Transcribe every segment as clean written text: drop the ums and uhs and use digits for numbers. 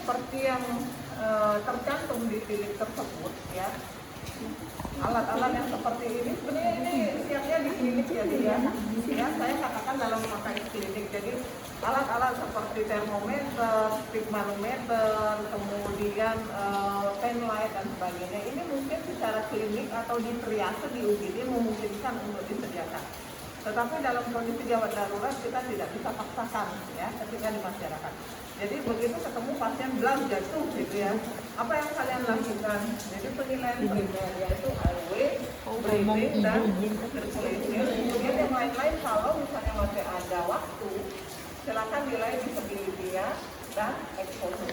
seperti yang tercantum di klinik tersebut ya. Alat-alat yang seperti ini sebenarnya ini siapnya di klinik ya dia. Ya, saya katakan dalam pakai klinik. Jadi alat-alat seperti termometer, stigmanometer, kemudian pen light dan sebagainya ini mungkin secara klinik atau di triase di UGD memungkinkan untuk disediakan. Tetapi dalam kondisi gawat darurat kita tidak bisa paksakan ya ketika di masyarakat. Jadi begitu ketemu pasien belas jatuh gitu ya, apa yang kalian lakukan? Jadi penilaian primer yaitu airway, breathing dan circulation. Kemudian yang lain-lain kalau misalnya masih ada waktu, silakan nilai disability dan exposure.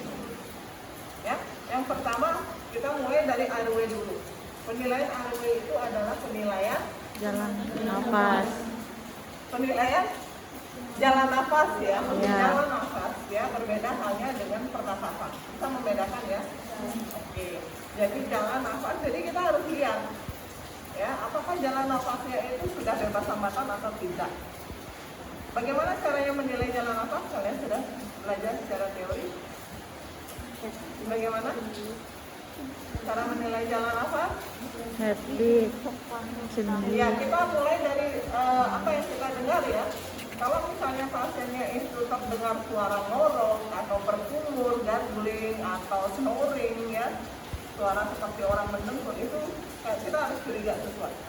Ya, yang pertama kita mulai dari airway dulu. Penilaian airway itu adalah penilaian jalan nafas. Penilaian jalan nafas ya, jalan nafas ya, berbeda halnya dengan pernafasan. Kita membedakan ya. Oke. Jadi jalan nafas, jadi kita harus lihat ya, apakah jalan nafasnya itu sudah bebas hambatan atau tidak. Bagaimana caranya menilai jalan nafas? Kalian sudah belajar secara teori? Bagaimana cara menilai jalan nafas? Heartbeat, Ya, kita mulai dari apa yang kita dengar ya. Kalau misalnya pasiennya itu terdengar suara ngorong atau berkumur, gargling atau snoring ya, suara seperti orang mendengkur, itu kita harus curiga sesuatu.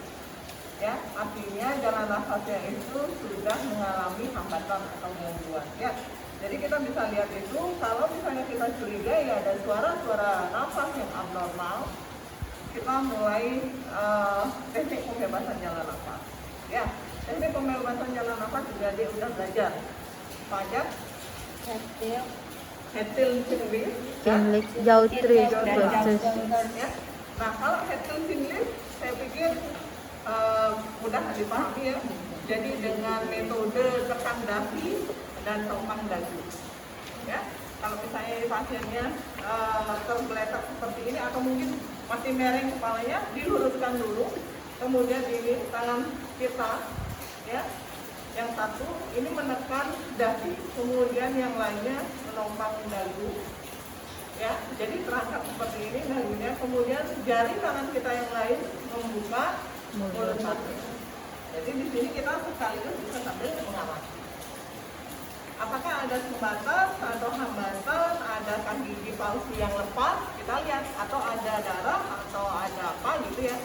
Ya, artinya jalan nafasnya itu sudah mengalami hambatan atau gangguan. Ya, jadi kita bisa lihat itu kalau misalnya kita curiga ya ada suara-suara nafas yang abnormal, kita mulai teknik pembebasan jalan nafas. Ya, teknik pembebasan jalan nafas juga dia udah belajar. Pajak, hetil chinlift, Chinlift, Jautris, ya. Nah, kalau hetil chinlift, saya pikir mudah dipahami ya. Jadi dengan metode tekan dahi dan topang dagu. Ya, kalau misalnya pasiennya tergeletak seperti ini atau mungkin masih mereng kepalanya, diluruskan dulu. Kemudian ini tangan kita ya, yang satu ini menekan dahi, kemudian yang lainnya menopang dagu ya, jadi terangkat seperti ini dagunya, kemudian jari tangan kita yang lain membuka mulut pasien. Jadi di sini kita sekaligus bisa sambil mengamati apakah ada sumbatan atau hambatan, adakah gigi palsu yang lepas, kita lihat, atau ada darah atau ada apa gitu ya,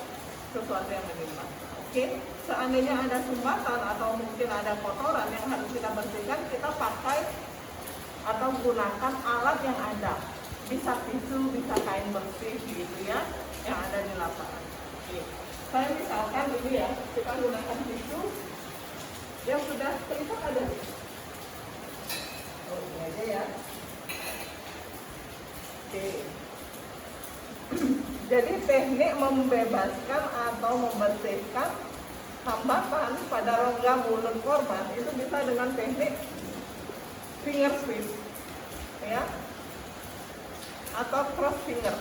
sesuatu yang menimpa. Oke, seandainya ada sumbatan atau mungkin ada kotoran yang harus kita bersihkan, kita pakai atau gunakan alat yang ada. Bisa tisu, bisa kain bersih gitu ya, yang ada di lapangan. Oke. Saya misalkan ini ya, kita gunakan tisu yang sudah terikat ada. Oh, ini aja ya. Oke. Jadi teknik membebaskan atau membersihkan hambatan pada rongga mulut korban itu bisa dengan teknik finger sweep ya, atau cross finger.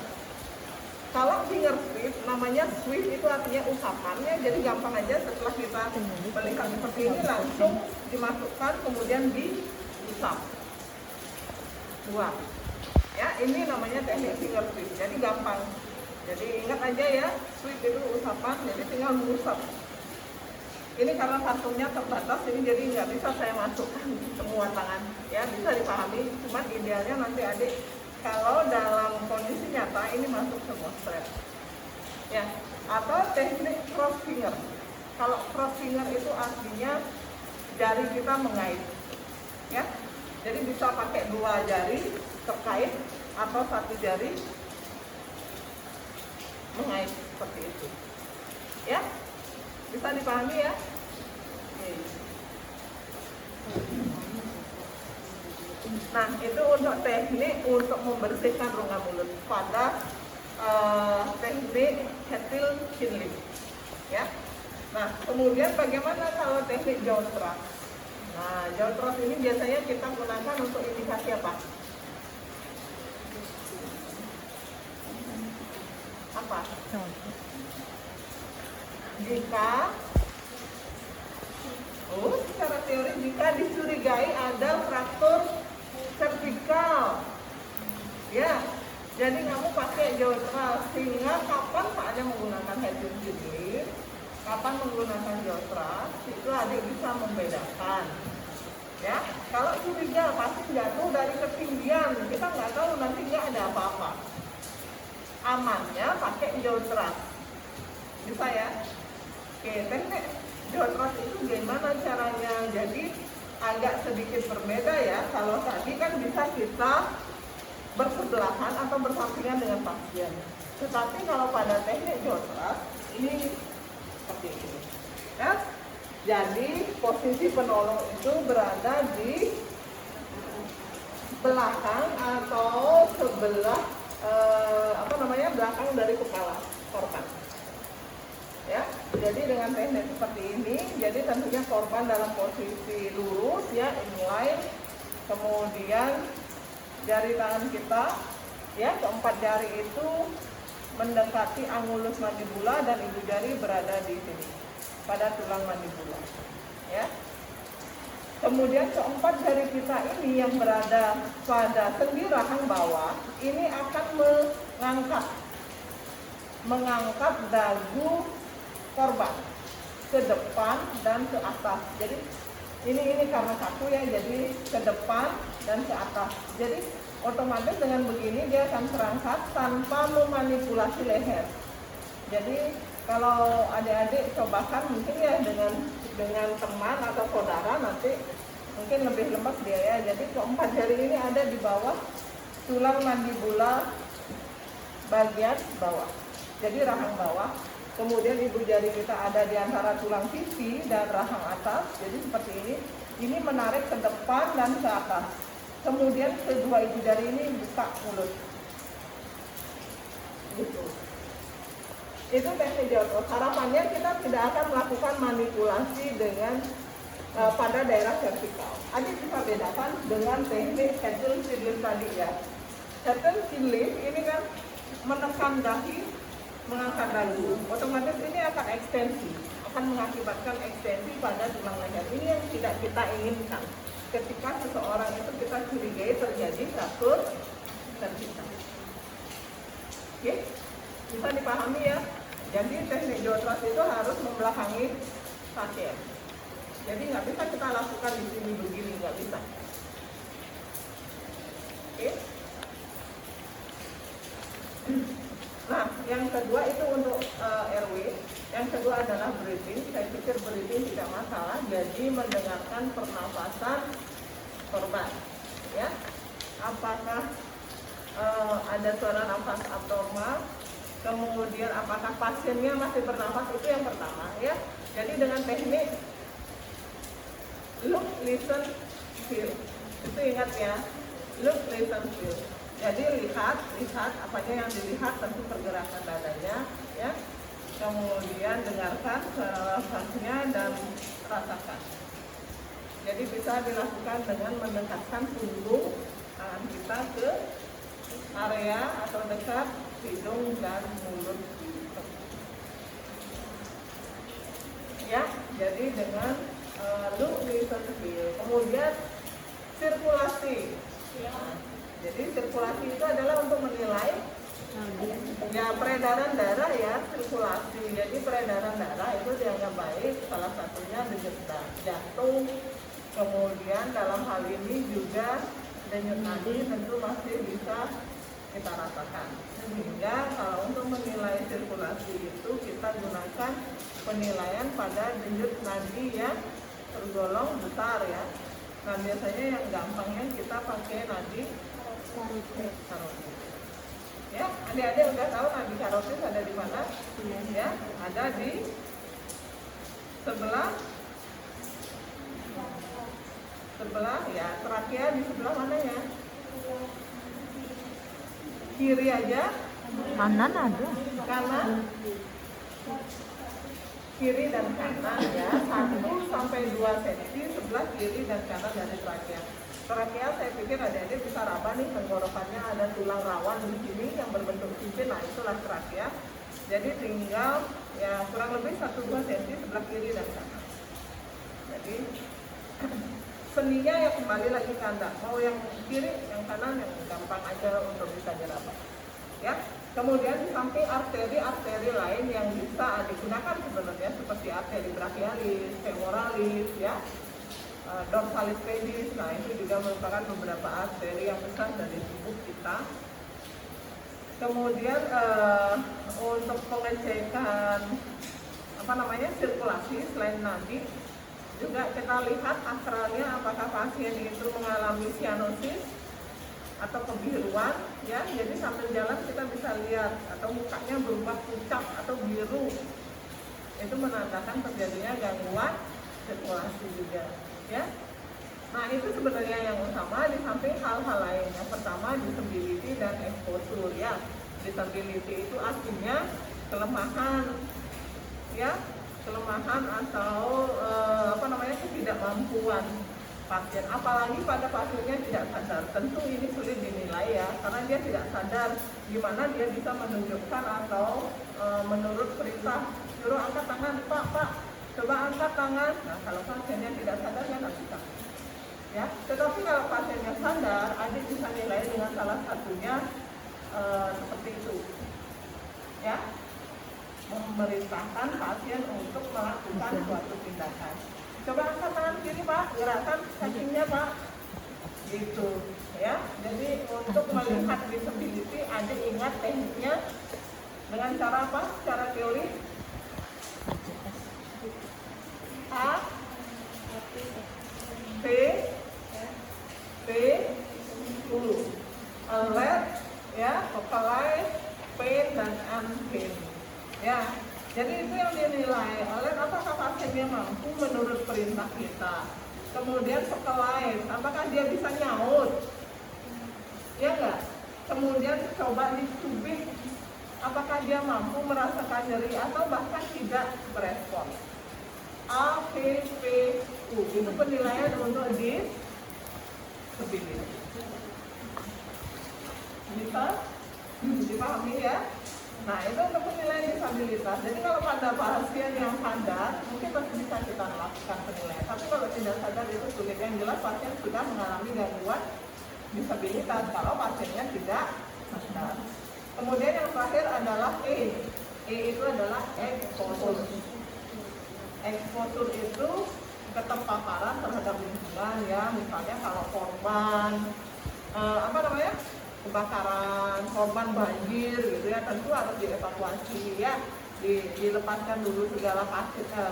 Kalau finger sweep, namanya sweep itu artinya usapannya, jadi gampang aja setelah kita melihat seperti ini langsung dimasukkan kemudian diusap. Buang. Ya, ini namanya teknik finger sweep. Jadi gampang. Jadi ingat aja ya, sweep itu usapan, jadi tinggal mengusap. Ini karena kartunya terbatas, ini jadi nggak bisa saya masukkan semua tangan. Ya, bisa dipahami. Cuman idealnya nanti adik kalau dalam kondisi nyata ini masuk semua strap. Ya, atau teknik cross finger. Kalau cross finger itu artinya jari kita mengait. Ya, jadi bisa pakai dua jari terkait atau satu jari mengait seperti itu. Ya, bisa dipahami ya. Oke. Nah, itu untuk teknik untuk membersihkan rongga mulut pada teknik hetil chinlift. Ya. Nah, kemudian bagaimana kalau teknik jaw thrust? Nah, jaw thrust ini biasanya kita gunakan untuk indikasi apa? Apa? Jika secara teori jika dicurigai ada fraktur servikal Jadi kamu pakai geotras sehingga kapan saatnya menggunakan heading cincin, kapan menggunakan geotras, itu adik bisa membedakan. Ya, kalau curiga pasti jatuh dari ketinggian, kita nggak tahu nanti nggak ada apa-apa. Amannya pakai geotras, bisa ya? Oke, teknik geotras itu gimana caranya? Jadi agak sedikit berbeda ya. Kalau tadi kan bisa kita bersebelahan atau bersampingan dengan pasien. Tetapi kalau pada teknik geotras ini seperti ini. Ya. Jadi posisi penolong itu berada di belakang atau sebelah belakang dari kepala korban. Ya, jadi dengan teknik seperti ini, jadi tentunya korban dalam posisi lurus ya, inline, kemudian jari tangan kita ya, keempat jari itu mendekati angulus mandibula dan ibu jari berada di sini pada tulang mandibula ya. Kemudian keempat jari kita ini yang berada pada sendi rahang bawah ini akan mengangkat dagu korban ke depan dan ke atas. Jadi ini karena kaku ya, jadi ke depan dan ke atas. Jadi otomatis dengan begini dia akan terangkat tanpa memanipulasi leher. Jadi kalau adik-adik cobakan mungkin ya dengan teman atau saudara, nanti mungkin lebih lembab dia ya. Jadi keempat jari ini ada di bawah tulang mandibula bagian bawah. Jadi rahang bawah. Kemudian ibu jari kita ada di antara tulang pipi dan rahang atas. Jadi seperti ini. Ini menarik ke depan dan ke atas. Kemudian kedua ibu jari ini buka mulut. Gitu. Itu teknik geotras. Harapannya kita tidak akan melakukan manipulasi dengan pada daerah vertikal. Adik bisa bedakan dengan teknik head-turn chin lift tadi ya. Head-turn chin lift ini kan menekan dahi, mengangkat dagu. Otomatis ini akan ekstensi, akan mengakibatkan ekstensi pada tulang leher. Ini yang tidak kita inginkan. Ketika seseorang itu kita curigai terjadi fracture vertikal. Oke, bisa dipahami ya. Jadi teknik geotras itu harus membelakangi pasien. Jadi nggak bisa kita lakukan di sini begini, nggak bisa. Oke. Nah, yang kedua itu untuk RW. Yang kedua adalah breathing. Saya pikir breathing tidak masalah. Jadi mendengarkan pernafasan korban. Ya, apakah ada suara nafas abnormal? Kemudian apakah pasiennya masih bernafas, itu yang pertama ya. Jadi dengan teknik look, listen, feel. Itu ingat ya, look, listen, feel. Jadi lihat apanya yang dilihat, tentu pergerakan dadanya ya. Kemudian dengarkan suara nafasnya dan rasakan. Jadi bisa dilakukan dengan mendekatkan punggung tangan kita ke area atau dekat hidung dan mulut. Ya, jadi dengan look, listen, feel. Kemudian sirkulasi. Jadi sirkulasi itu adalah untuk menilai ya peredaran darah ya, sirkulasi. Jadi peredaran darah itu dianggap baik, salah satunya denyut jantung. Kemudian dalam hal ini juga denyut nadi tentu masih bisa kita rasakan. Sehingga kalau untuk menilai sirkulasi itu kita gunakan penilaian pada denyut nadi yang tergolong besar ya. Nah biasanya yang gampangnya kita pakai nadi karotis. Ya, adik-adik udah tahu nadi karotis ada di mana? Ya, ada di sebelah ya, trakea di sebelah mana ya? Kiri aja. Kanan ada. Kanan. Kiri dan kanan ya, 1 sampai 2 cm sebelah kiri dan kanan dari trakea. Trakea saya pikir adik-adik bisa raba nih, tenggorokannya ada tulang rawan di sini yang berbentuk cincin, nah itulah trakea. Jadi tinggal ya kurang lebih 1-2 cm sebelah kiri dan kanan. Jadi seninya ya kembali lagi ke Anda, mau yang kiri, yang kanan, yang gampang aja untuk bisa diraba. ya. Kemudian di samping arteri-arteri lain yang bisa digunakan sebenarnya seperti arteri brachialis, femoralis, ya, dorsalis pedis. Nah, itu juga merupakan beberapa arteri yang besar dari tubuh kita. Kemudian untuk pengecekan sirkulasi selain nadi, juga kita lihat astralnya apakah pasien itu mengalami cyanosis atau kebiruan, ya. Jadi sambil jalan kita bisa lihat, atau mukanya berubah pucat atau biru, itu menandakan terjadinya gangguan sirkulasi juga, ya. Nah, itu sebenarnya yang utama, di samping hal-hal lain. Yang pertama disability dan exposure, ya. Disability itu artinya kelemahan, ya, kelemahan atau ketidakmampuan pasien, apalagi pada pasiennya tidak sadar. Tentu ini sulit dinilai, ya, karena dia tidak sadar gimana dia bisa menunjukkan atau menurut perintah suruh angkat tangan, pak, coba angkat tangan. Nah, kalau pasiennya tidak sadar ya nggak bisa, ya. Tetapi kalau pasiennya sadar, adik bisa nilai dengan salah satunya seperti itu, ya, memerintahkan pasien untuk melakukan suatu tindakan. Coba angkat tangan kiri, Pak, gerakan kakinya, Pak, gitu, ya. Jadi untuk melihat disability, adik ingat tekniknya dengan cara apa? Cara teori A, P, P, U, alert, ya, focalize, pain, dan unpain, ya. Jadi itu yang dinilai oleh apakah pasiennya mampu menurut perintah kita. Kemudian focalize, apakah dia bisa nyaut, ya enggak. Kemudian coba dicubit, apakah dia mampu merasakan nyeri atau bahkan tidak berespon. A, P, P, U, itu penilaian untuk disability. Bisa dipahami, ya. Nah, itu untuk penilaian disabilitas. Jadi kalau pada pasien yang sadar, mungkin masih bisa kita lakukan penilaian. Tapi kalau tidak sadar itu sulit. Yang jelas pasien sudah mengalami gangguan disabilitas kalau pasiennya tidak sadar. Kemudian yang terakhir adalah E. E itu adalah exposure. Exposure itu keterpaparan terhadap lingkungan, ya. Misalnya kalau korban kebakaran, korban banjir, gitu, ya, tentu harus dievakuasi, ya, dilepaskan dulu segala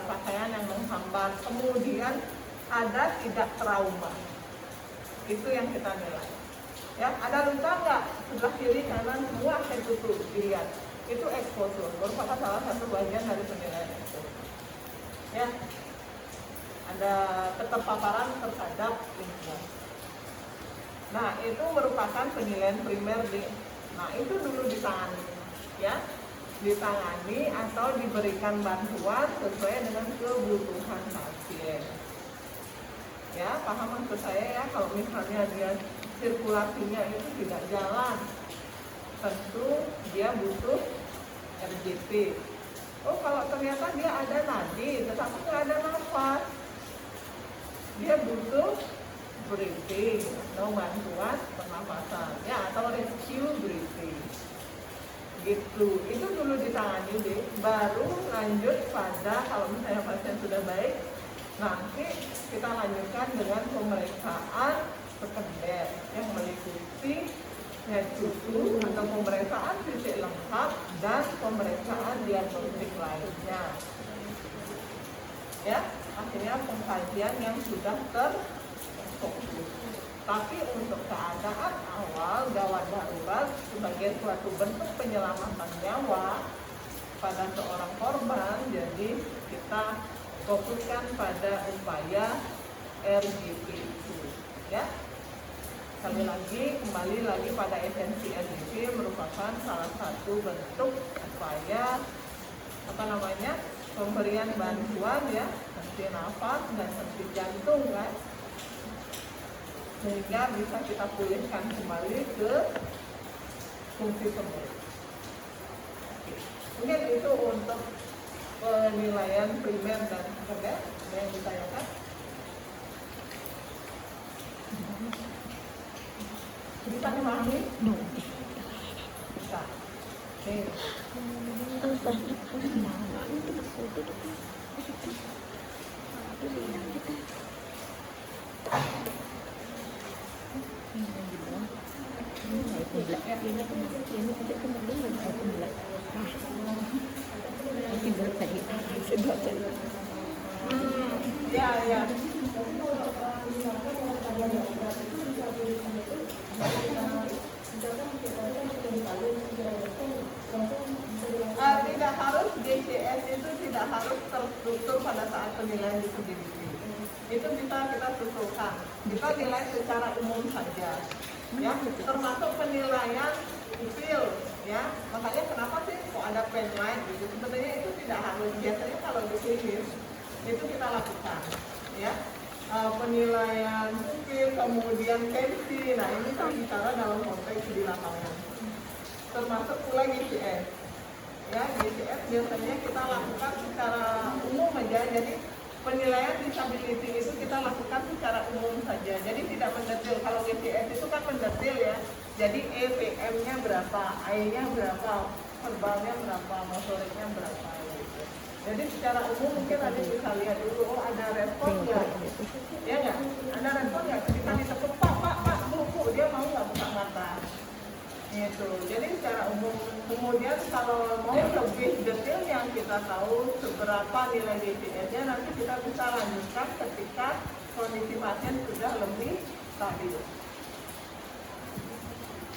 pakaian yang menghambat. Kemudian ada tidak trauma, itu yang kita nilai, ya. Ada luka nggak? Sebelah kiri kanan semua saya tutup, dilihat, itu exposure, merupakan salah satu bagian dari penilaian exposure, ya. Ada keterpaparan terhadap lingkungan. Nah, itu merupakan penilaian primer nah, itu dulu ditangani, ya, ditangani atau diberikan bantuan sesuai dengan kebutuhan pasien, ya. Paham maksud saya, ya? Kalau misalnya dia sirkulasinya itu tidak jalan, tentu dia butuh RJP. Oh, kalau ternyata dia ada nadi tetapi nggak ada nafas, dia butuh breathing atau bantuan pernapasan, ya, atau rescue breathing, gitu. Itu dulu ditangani deh, baru lanjut pada kalau misalnya pasien sudah baik, nanti kita lanjutkan dengan pemeriksaan sekunder yang meliputi susu atau pemeriksaan fisik lengkap dan pemeriksaan diagnostik lainnya, ya. Akhirnya pengkajian yang sudah fokus. Tapi untuk keadaan awal gawat darurat sebagai suatu bentuk penyelamatan nyawa pada seorang korban, jadi kita fokuskan pada upaya RGP itu, ya. Sekali lagi, kembali lagi pada esensi RGP merupakan salah satu bentuk upaya pemberian bantuan, ya, henti nafas dan henti jantung, kan, sehingga bisa kita pulihkan kembali ke fungsi semula. Mungkin itu untuk penilaian primer dan sekunder. Ada yang ditanyakan? Bisa dimahami? Bisa. Ya, ya. Tidak harus GCS itu tidak harus terstruktur pada saat penilaian disability. Itu bisa kita susulkan. Kita nilai secara umum saja, ya. Termasuk penilaian feel, ya. Makanya kenapa sih kok ada penline gitu? Sebenarnya itu tidak harus. Biasanya kalau di klinis itu kita lakukan, ya. Penilaian feel, kemudian tensi. Nah ini kita bicara dalam konteks di lapangan. Termasuk pula GCS. Ya, GCS biasanya kita lakukan secara umum aja. Jadi penilaian disability itu kita lakukan secara umum saja. Jadi tidak mendetail. Kalau GCS itu kan mendetail ya. Jadi EPM-nya berapa, I-nya berapa, verbalnya berapa, motoriknya berapa gitu. Jadi secara umum mungkin ada bisa lihat dulu, oh ada respon nggak? Ya nggak? Ada respon nggak? Ketika ditekuk, Pak, Bu, dia mau nggak buka mata? Gitu. Jadi secara umum. Kemudian kalau mau lebih detail yang kita tahu seberapa nilai DCS-nya, nanti kita bisa lanjutkan ketika kondisi pasien sudah lebih stabil.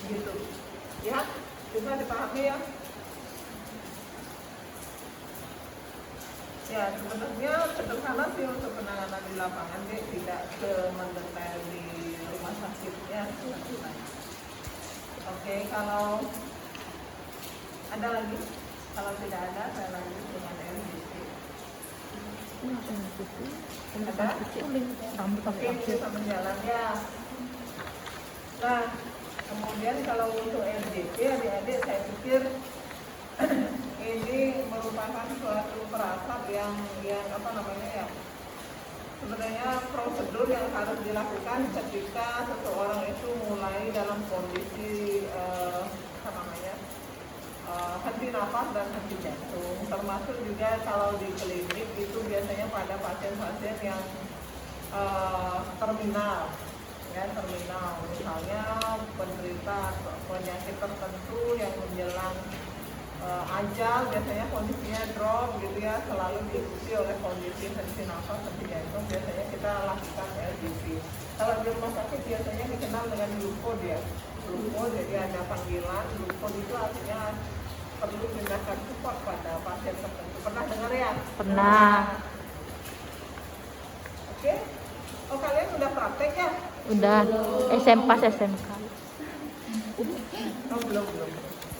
Gitu. Ya, bisa dipahami ya. Ya, sebenarnya sederhana sih untuk penanganan di lapangan, dia tidak semendetail di rumah sakit ya. Oke, kalau ada lagi, kalau tidak ada saya lanjut dengan RGP. Ada? Oke, bisa menjalan ya. Nah, kemudian kalau untuk RGP, adik-adik saya pikir ini merupakan suatu perasaan yang apa namanya ya, sebenarnya prosedur yang harus dilakukan ketika seseorang itu mulai dalam kondisi apa namanya henti nafas dan henti jantung. Termasuk juga kalau di klinik itu biasanya pada pasien-pasien yang terminal, ya terminal, misalnya penderita penyakit tertentu yang menjelang ajal, biasanya kondisinya drop gitu ya, selalu diikuti oleh kondisi henti nafas, henti jantung. Biasanya kita lakukan LGP. Kalau di rumah sakit biasanya dikenal dengan glukod ya, glukod. Jadi ada panggilan glukod, itu artinya perlu tindakan support pada pasien tertentu. Pernah dengar ya? Pernah. Oke. Oh, kalian sudah praktek ya? Udah. Pas SMK. Oh, belum.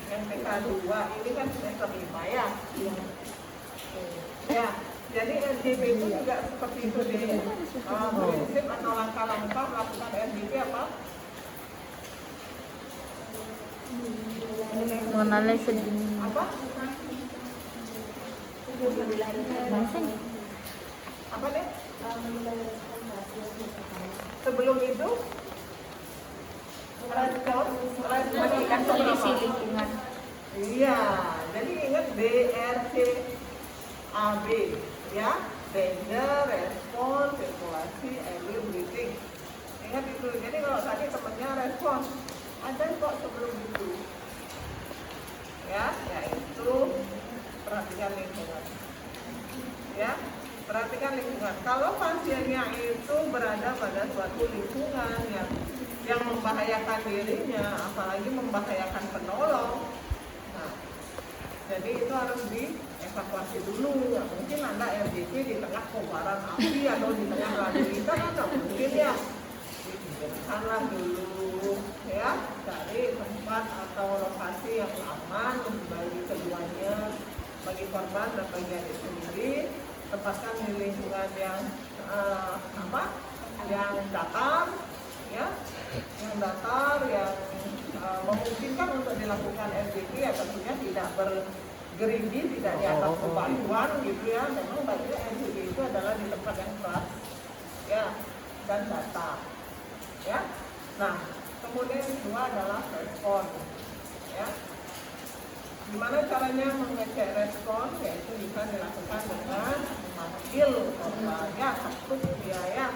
MPK 2 ini kan semester 5 ya. Ya, jadi RGP itu juga seperti itu deh. Prinsip atau langkah-langkah melakukan RGP apa? Mengenali sedini. Apa? Apa deh? Sebelum itu respon kondisi lingkungan. Iya, jadi ingat DRCAB ya, danger, respon, sirkulasi, early breathing. Ingat itu. Jadi kalau tadi temennya respon, ada kok sebelum itu. Ya, yaitu perhatikan lingkungan. Ya, perhatikan lingkungan. Kalau pasiennya itu berada pada suatu lingkungan yang membahayakan dirinya, apalagi membahayakan penolong, nah, jadi itu harus dievakuasi dulu. Nggak mungkin Anda RGP di tengah kobaran api atau di tengah lalu lintas, nggak mungkin ya. Dipindahkanlah dulu, ya, cari tempat atau lokasi yang aman bagi keduanya, bagi korban dan bagi adik sendiri. Tempatkan di lingkungan yang yang datar, ya, yang memungkinkan untuk dilakukan RGP, ya tentunya tidak bergerigi, tidak di atas bebatuan gitu ya. Memang baiknya RGP itu adalah di tempat yang keras, ya, dan datar, ya. Nah, kemudian kedua adalah respon, ya. Gimana caranya mengecek respon? Yaitu bisa dilakukan dengan memanggil ya, takut dia ya,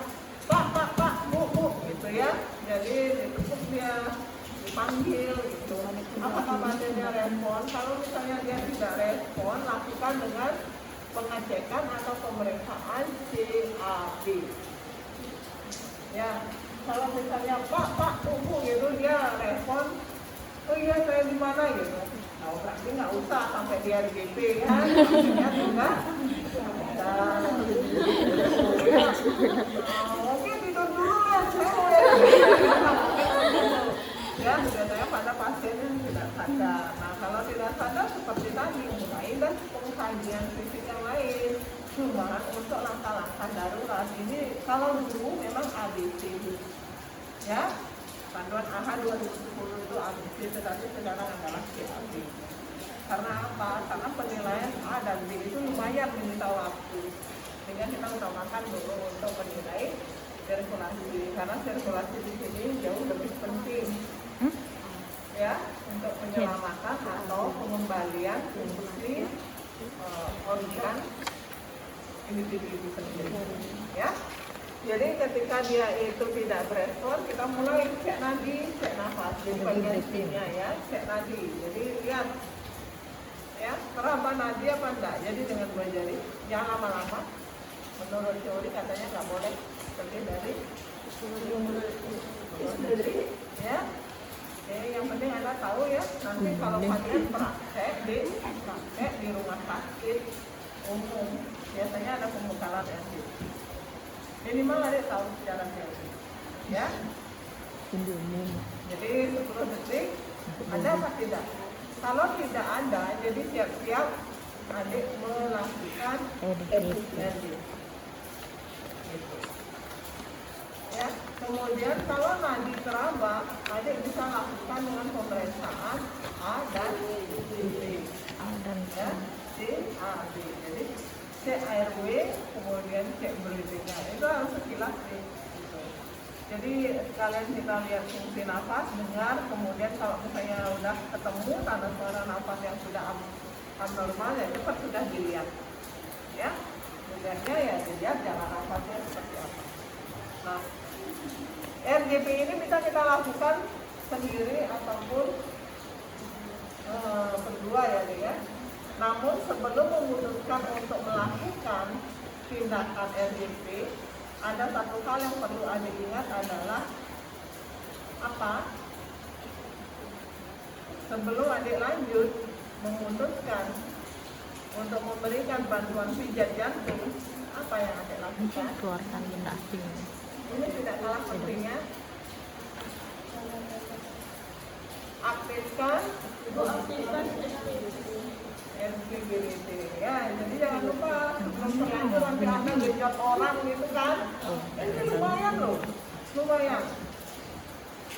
pak, bu, gitu ya. Jadi ditekuk dia, dipanggil gitu. Apakah pasiennya respon? Kalau misalnya dia tidak respon, lakukan dengan pengecekan atau pemeriksaan CAB. Ya, kalau misalnya pak, tunggu gitu dia respon, oh iya saya di mana gitu. Nah, berarti nggak usah sampai dia di GP kan, maksudnya juga. Oke tidur dulu ya saya. Ya, biasanya pada pasien yang tidak sadar. Nah, kalau tidak sadar seperti tadi, mulai dan pengkajian fisik yang lain. Cuma untuk langkah-langkah darurat ini, kalau dulu memang ABC, ya, panduan AHA 2010 itu ABC, tetapi sekarang adalah CAB. Karena apa? Karena penilaian A dan B itu lumayan menyita waktu. Sehingga kita utamakan dulu untuk menilai sirkulasi, karena sirkulasi di sini jauh lebih penting. Ya, untuk penyelamatan atau pengembalian fungsi organ individu itu sendiri. Ya, jadi ketika dia itu tidak berespon, kita mulai cek nadi, cek nafas di bagian sininya ya, cek nadi. Jadi lihat, ya, meraba nadi apa enggak. Jadi dengan 2 jari, jangan lama-lama. Menurut teori katanya nggak boleh lebih dari 10 detik, ya. Yang penting Anda tahu ya, nanti kalau kalian praktek di rumah sakit umum, biasanya ada pembekalan RD. Minimal ada tahu secara teori, ya. Jadi 10 detik, ada apa tidak? Kalau tidak ada, jadi siap-siap adik melakukan RD. Gitu. Ya, kemudian kalau nadi teraba, adik bisa lakukan dengan pemeriksaan A dan B. Ya, C, A, B. Jadi cek airway, kemudian cek breathing-nya. Itu harus sekilas sih. Gitu. Jadi kalian kita lihat fungsi nafas, dengar, kemudian kalau misalnya udah ketemu tanda suara nafas yang sudah abnormal, ya itu sudah dilihat. Ya, dilihatnya ya dilihat jalan nafasnya seperti apa. Nah, RGP ini bisa kita lakukan sendiri ataupun berdua ya. Namun sebelum memutuskan untuk melakukan tindakan RGP, ada satu hal yang perlu adik ingat adalah apa? Sebelum adik lanjut memutuskan untuk memberikan bantuan pijat jantung, apa yang adik lakukan? Keluarkan benda asing. Ini tidak kalah pentingnya, aktifkan SPBDT ya. Jadi jangan lupa sebelum terlanjur nanti Anda genjot orang gitu kan. Ini lumayan loh,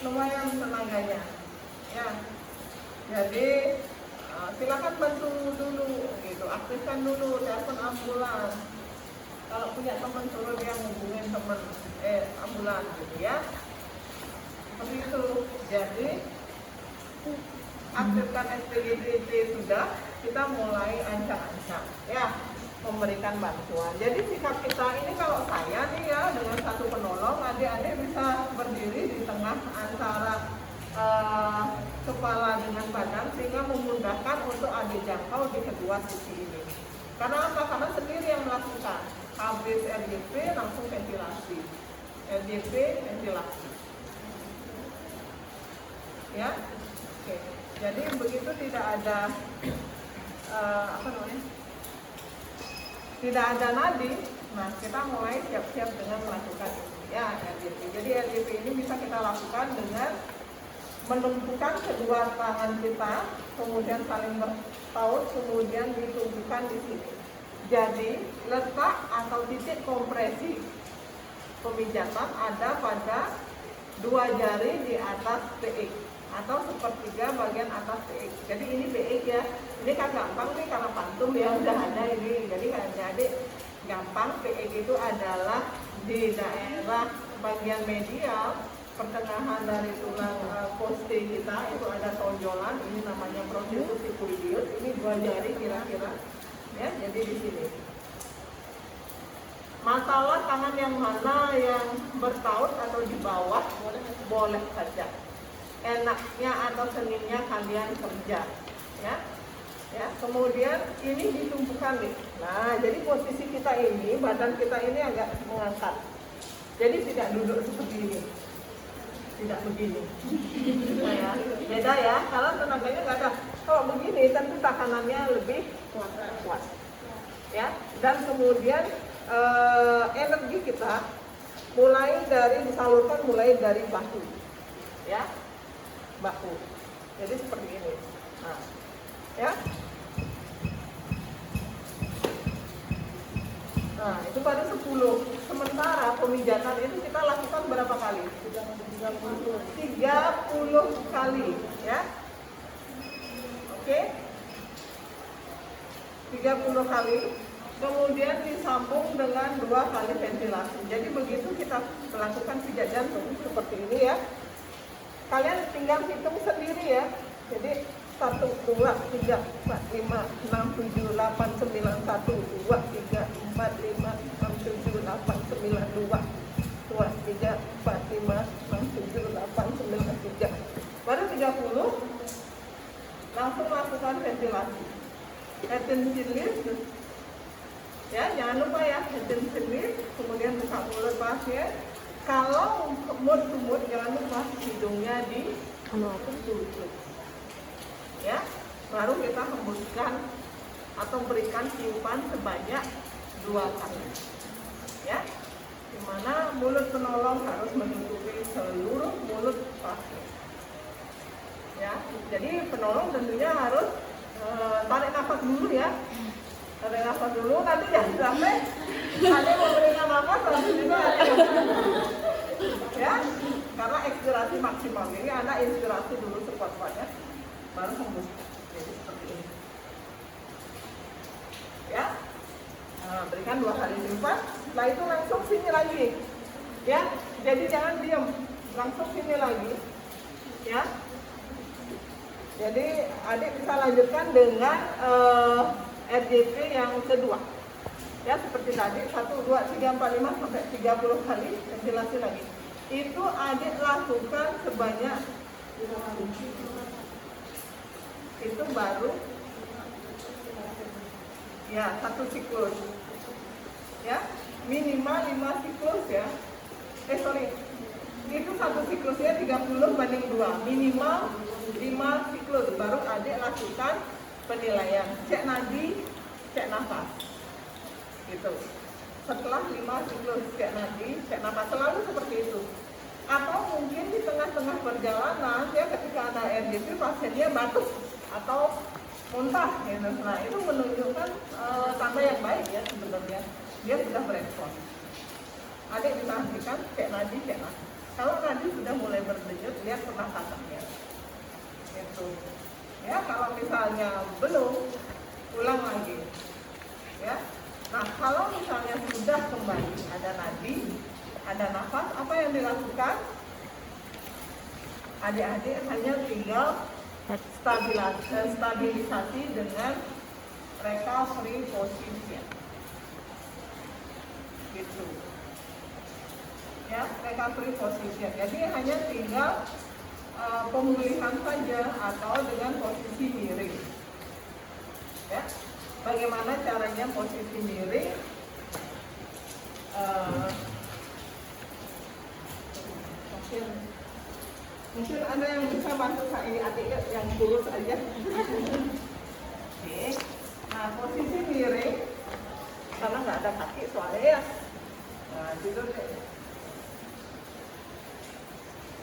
lumayan tenaganya ya. Jadi silakan bantu dulu gitu, aktifkan dulu, telepon ambulans. Kalau punya teman suruh dia hubungin teman ambulans gitu ya. Seperti itu. Jadi aktifkan SPGT sudah, kita mulai ancang-ancang ya, memberikan bantuan. Jadi sikap kita ini, kalau saya nih ya dengan satu penolong, adik-adik bisa berdiri di tengah antara kepala dengan badan, sehingga memudahkan untuk adik jangkau di kedua sisi ini. Karena apa? Karena sendiri yang melakukan. Habis RGP langsung ventilasi, RGP ventilasi, ya. Oke. Jadi begitu tidak ada tidak ada nadi, nah kita mulai siap-siap dengan melakukan ya RGP. Jadi RGP ini bisa kita lakukan dengan menumpukan kedua tangan kita, kemudian saling berpaut, kemudian ditumpukan di sini. Jadi letak atau titik kompresi pemijatan ada pada 2 jari di atas PX atau sepertiga bagian atas PX. Jadi ini PX ya. Ini kan gampang nih karena pantum ya udah ada ini. Jadi adik gampang, PX itu adalah di daerah bagian medial pertengahan dari tulang poste kita itu ada tonjolan, ini namanya prosesus sikuidius. Ini 2 jari kira-kira, ya. Jadi di sini. Masalah tangan yang mana yang bertaut atau di bawah boleh saja. Enaknya atau seninya kalian kerja, ya. Ya, kemudian ini ditumpukan nih. Nah, jadi posisi kita ini, badan kita ini agak mengangkat. Jadi tidak duduk seperti ini, tidak begini. Nah, ya, beda ya. Kalau tenaganya nggak ada. Kalau begini, tentu tahanannya lebih kuat. Ya, dan kemudian energi kita disalurkan mulai dari bahu, ya, bahu. Jadi seperti ini. Nah, ya. Nah, itu pada 10. Sementara pemijatan itu kita lakukan berapa kali? 30 kali, ya. Oke. 30 kali. Kemudian disambung dengan 2 kali ventilasi. Jadi begitu kita melakukan pijat jantung seperti ini, ya. Kalian tinggal hitung sendiri, ya. Jadi 1, 2, 3, 4, 5, 6, 7, 8, 9, 1, 2, 3, 4, 5, 6, 7, 8, 9, 2, 2, 3, 4, 5, 6, 7, 8, 9, 3. Baru 30, langsung lakukan ventilasi. Tensilis, ya, jangan lupa ya, tensilis, kemudian buka mulut pasien. Kalau mood, jangan lupa hidungnya ditutup. Ya, baru kita hembuskan atau berikan tiupan sebanyak 2 kali, ya, dimana mulut penolong harus menutupi seluruh mulut pasien, ya. Jadi penolong tentunya harus tarik nafas dulu, ya, tarik nafas dulu. Nanti jangan sampai ada yang memberikan nafas langsung juga ya, karena ekspirasi maksimal. Jadi Anda inspirasi dulu sekuat-kuatnya, baru hembus. Jadi seperti ini, ya. Nah, berikan 2 kali tiupan. Setelah itu langsung sini lagi, ya. Jadi jangan diam, langsung sini lagi, ya. Jadi adik bisa lanjutkan dengan RJP yang kedua, ya, seperti tadi 1, 2, 3, 4, 5 sampai 30 kali ventilasi lagi. Itu adik lakukan sebanyak itu baru, ya, 1 siklus, ya, minimal 5 siklus, ya. Itu 1 siklusnya 30/2, minimal 5 siklus baru adik lakukan penilaian, cek nadi, cek nafas, gitu. Setelah 5 siklus cek nadi, cek nafas, selalu seperti itu. Atau mungkin di tengah-tengah perjalanan, ya, ketika ada RJP pasiennya batuk atau muntah, gitu. Nah, itu menunjukkan tanda yang baik, ya, sebenarnya dia sudah berespon. Adik bisa hentikan cek nadi, cek nafas. Kalau nadi sudah mulai berdenyut, lihat pernafasannya, itu, ya. Kalau misalnya belum, ulang lagi, ya. Nah, kalau misalnya sudah kembali ada nadi, ada nafas, apa yang dilakukan? Adik-adik hanya tinggal stabilisasi dengan recovery position, gitu, ya, recovery position. Jadi hanya tinggal pemulihan saja atau dengan posisi miring, ya. Bagaimana caranya posisi miring? Mungkin ada yang bisa bantu saya, adik yang kurus aja. Oke. Nah, posisi miring, karena nggak ada kaki soalnya, ya. Nah, tidur deh.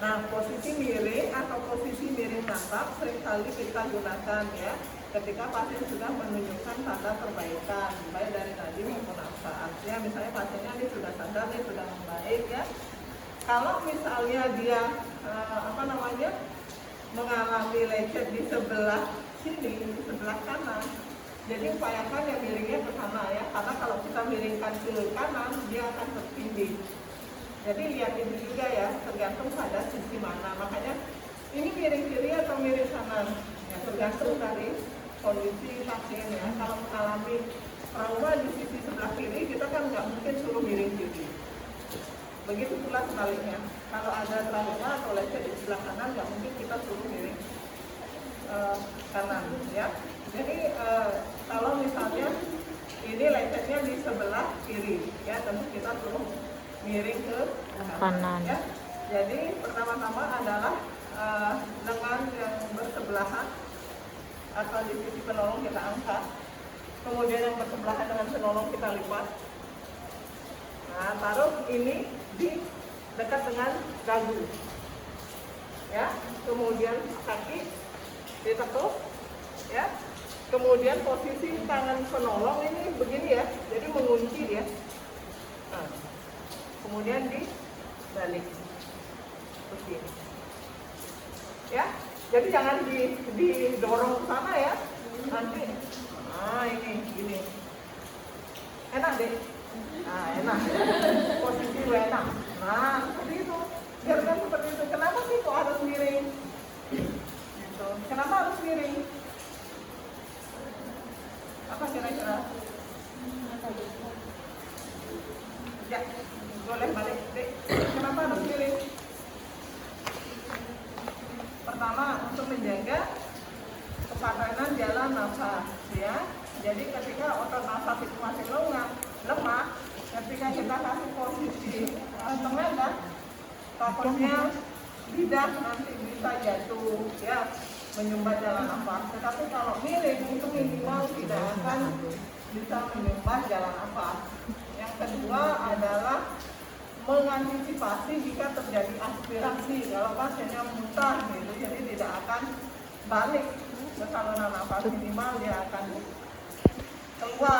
Nah, posisi miring atau posisi miring nasab seringkali kita gunakan, ya, ketika pasien sudah menunjukkan tanda perbaikan, baik dari nadi maupun nafas. Ya, misalnya pasiennya ini sudah sadar, dia sudah membaik, ya. Kalau misalnya dia mengalami lecet di sebelah sini, di sebelah kanan, jadi upayakan ya miringnya ke sana, ya, karena kalau kita miringkan ke kanan dia akan tertindih, Jadi lihat ini juga ya, tergantung pada sisi mana. Makanya ini miring kiri atau miring kanan, ya, tergantung dari kondisi pasien ya. Kalau mengalami trauma di sisi sebelah kiri, kita kan nggak mungkin suruh miring kiri. Begitu pula sebaliknya, kalau ada trauma atau lecet di sebelah kanan, nggak mungkin kita suruh miring kanan ya. Jadi kalau misalnya ini lecetnya di sebelah kiri ya, tentu kita suruh miring ke kanan ya. Jadi pertama-tama adalah lengan yang bersebelahan atau di sisi penolong kita angkat, kemudian yang bersebelahan dengan penolong kita lipat. Nah, taruh ini di dekat dengan dagu ya, kemudian kaki ditekuk ya, kemudian posisi tangan penolong ini begini ya, jadi mengunci dia. Nah, kemudian dibalik begini ya, jadi jangan didorong ke sana ya, nanti ini gini enak deh. Nah, enak posisi lu enak. Nah, seperti itu, biarkan seperti itu. Kenapa sih kok harus miring gitu? Kenapa harus miring? Apa kira-kira? Ya, boleh balik deh. Kenapa harus miring? Pertama, untuk menjaga kepatanan jalan nafas ya. Jadi ketika otot nafas itu masih lemah, ketika kita kasih posisi tenaga, takutnya lidah nanti bisa jatuh ya, menyumbat jalan nafas. Tetapi kalau miring itu minimal tidak akan bisa menyumbat jalan nafas. Yang kedua adalah mengantisipasi jika terjadi aspirasi. Kalau pasiennya muntah gitu, jadi tidak akan balik ke saluran nafas, minimal dia akan